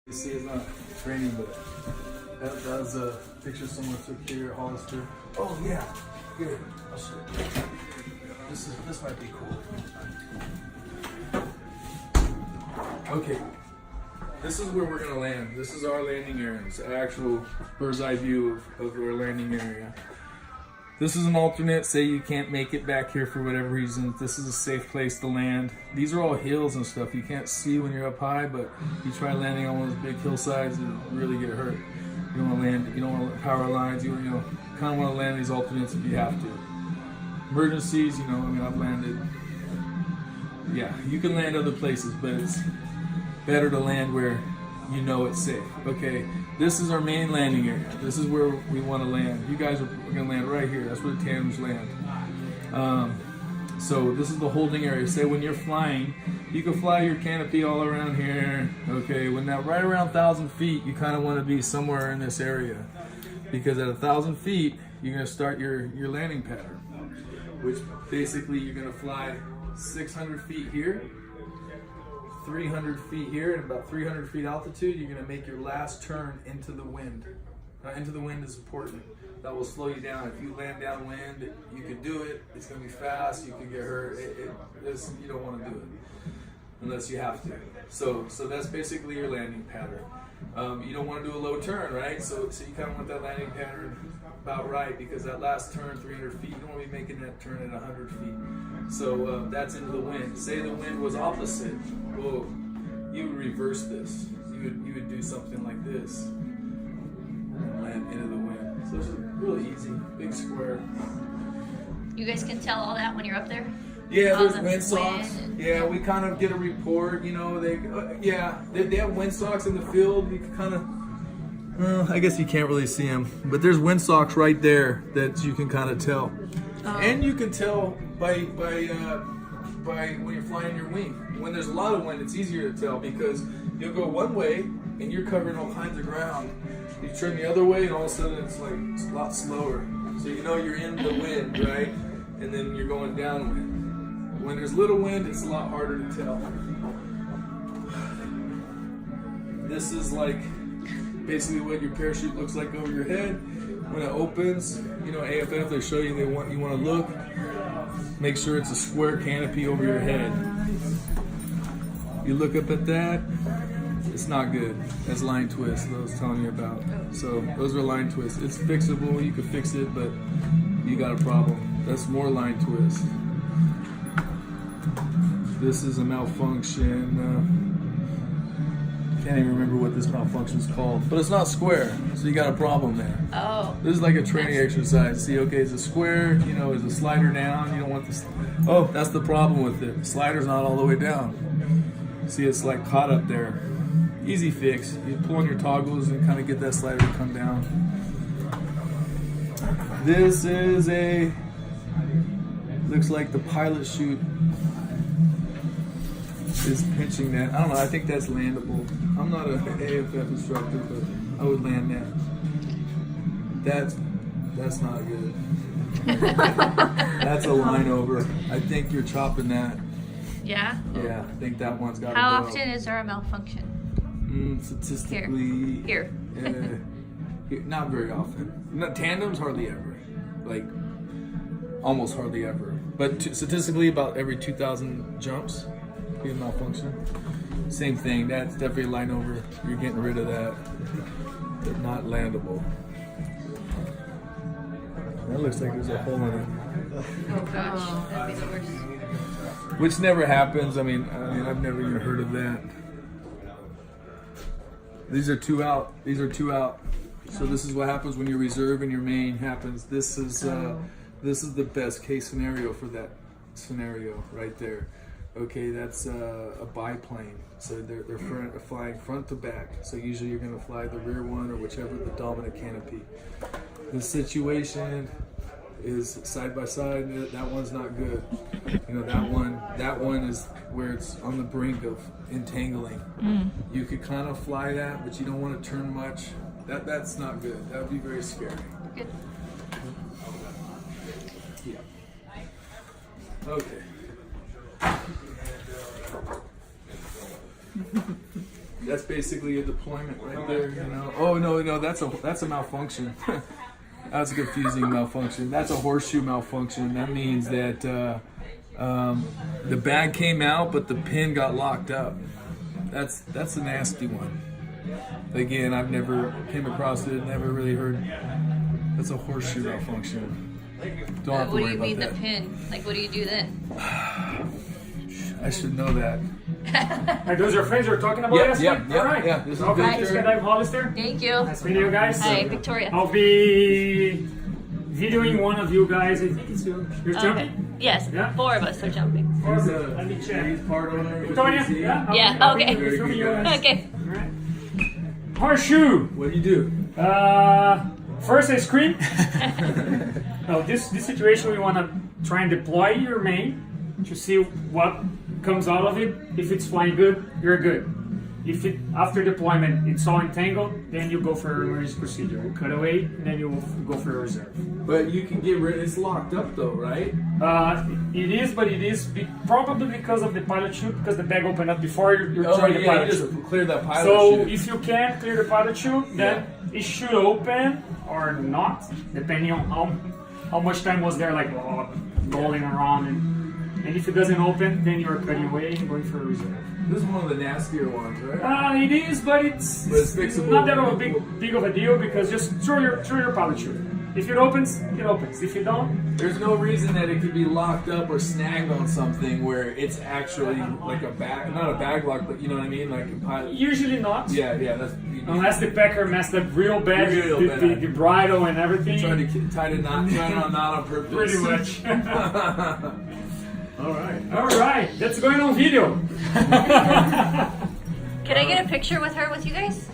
You see, it's not training, but that was a picture someone took here at Hollister. Oh yeah, here, I'll show you. This might be cool. Okay, this is where we're gonna land. This is our landing area. It's an actual bird's eye view of our landing area. This is an alternate, say you can't make it back here for whatever reason. This is a safe place to land. These are all hills and stuff. You can't see when you're up high, but you try landing on one of those big hillsides and really get hurt. You don't want to land, you don't want power lines, you know, kind of want to land these alternates if you have to. Emergencies, you know, I mean, I've landed. Yeah, you can land other places, but it's better to land where you know it's safe. Okay, this is our main landing area. This is where we want to land. You guys are going to land right here. That's where the tandems land. So this is the holding area. Say when you're flying, you can fly your canopy all around here. Okay, when that right around 1,000 feet, you kind of want to be somewhere in this area, because at 1,000 feet, you're going to start your landing pattern, which basically you're going to fly 600 feet here, 300 feet here, and about 300 feet altitude, you're going to make your last turn into the wind. Now, into the wind is important. That will slow you down. If you land downwind, you can do it. It's going to be fast. You can get hurt. You don't want to do it unless you have to. So that's basically your landing pattern. You don't want to do a low turn, right? So you kind of want that landing pattern about right, because that last turn, 300 feet, you don't want to be making that turn at 100 feet. So that's into the wind. Say the wind was opposite. Well, you would reverse this. You would do something like this and land into the wind. So it's really easy. Big square. You guys can tell all that when you're up there? Yeah, All there's the windsocks. wind. Yeah, we kind of get a report. You know, they have windsocks in the field. You can kind of. I guess you can't really see them, but there's windsocks right there that you can kind of tell, and you can tell by when you're flying your wing. When there's a lot of wind, it's easier to tell, because you'll go one way and you're covering all kinds of ground. You turn the other way and all of a sudden it's a lot slower. So you know you're in the wind, right? And then you're going downwind. When there's little wind, it's a lot harder to tell. This is like basically what your parachute looks like over your head. When it opens, you know, AFF, they show you you want to look. Make sure it's a square canopy over your head. You look up at that, it's not good. That's line twist that I was telling you about. So those are line twists. It's fixable, you can fix it, but you got a problem. That's more line twist. This is a malfunction. Can't even remember what this malfunction is called, but it's not square, so you got a problem there. Oh. This is like a training exercise. See, okay, is a square, you know, is a slider down? You don't want this. Oh, that's the problem with it. The slider's not all the way down. See, it's like caught up there. Easy fix. You pull on your toggles and kind of get that slider to come down. This is looks like the pilot chute is pinching that. I don't know, I think that's landable. I'm not an AFF instructor, but I would land that. That's not good. That's a line over. I think you're chopping that. Yeah? Yeah, I think that one's got to go. How often is there a malfunction? Statistically... Here. Not very often. Tandems, hardly ever. Like, almost hardly ever. But statistically, about every 2,000 jumps, be a malfunction. Same thing, that's definitely a line over. You're getting rid of that. But not landable. That looks like there's a hole in it. Oh gosh, that'd be the worst. Which never happens. I mean, I've never even heard of that. These are two out. These are two out. So this is what happens when your reserve and your main happens. This is the best case scenario for that scenario right there. Okay, that's a biplane. So they're flying front to back. So usually you're going to fly the rear one or whichever the dominant canopy. The situation is side by side. That one's not good. You know, that one is where it's on the brink of entangling. You could kind of fly that, but you don't want to turn much. That's not good. That would be very scary. Good. Yeah. Okay. That's basically a deployment right there. You know. Oh no, that's a malfunction. That's a confusing malfunction. That's a horseshoe malfunction. That means that the bag came out, but the pin got locked up. That's a nasty one. Again, I've never came across it. Never really heard. That's a horseshoe malfunction. Don't have to What do worry you about mean that. the pin? Like, what do you do then? I should know that. Are those your friends you're talking about? Yep. All right. Yeah. This is Okay, Victor. skydive Ahlyssa. Thank you. Nice meeting you guys. Hi, Victoria. I'll be videoing one of you guys. I think it's you. You're Okay. jumping? Yes, Yeah. 4 of us are jumping. Let me check. He's part owner. Victoria? Yeah? Yeah, I'll be okay. filming you guys. Okay. All right. Horseshoe. What do you do? First I scream. Now this situation we want to try and deploy your main to see what comes out of it. If it's flying good, you're good. If it after deployment it's all entangled, then you go for emergency procedure. You cut away, and then you will go for a reserve. But you can get rid. It's locked up though, right? It is, but it is probably because of the pilot chute, because the bag opened up before you're trying the You pilot just chute. clear that pilot So chute. if you can clear the pilot chute, then it should open or not, depending on how much time was there, like rolling around. And if it doesn't open, then you're cutting away and going for a reserve. This is one of the nastier ones, right? It is, but it's fixable. not that of a big of a deal, because just throw your pilot chute. If it opens, it opens. If you don't, There's no reason that it could be locked up or snagged on something where it's actually like a bag, not a bag lock, but you know what I mean, like a pilot. usually not. Yeah, that's. Unless the packer messed up real bad, Real bad. the bridle and everything. Trying to tie it not on purpose. Pretty much. All right. All right, that's going on video. Can I get a picture with her with you guys?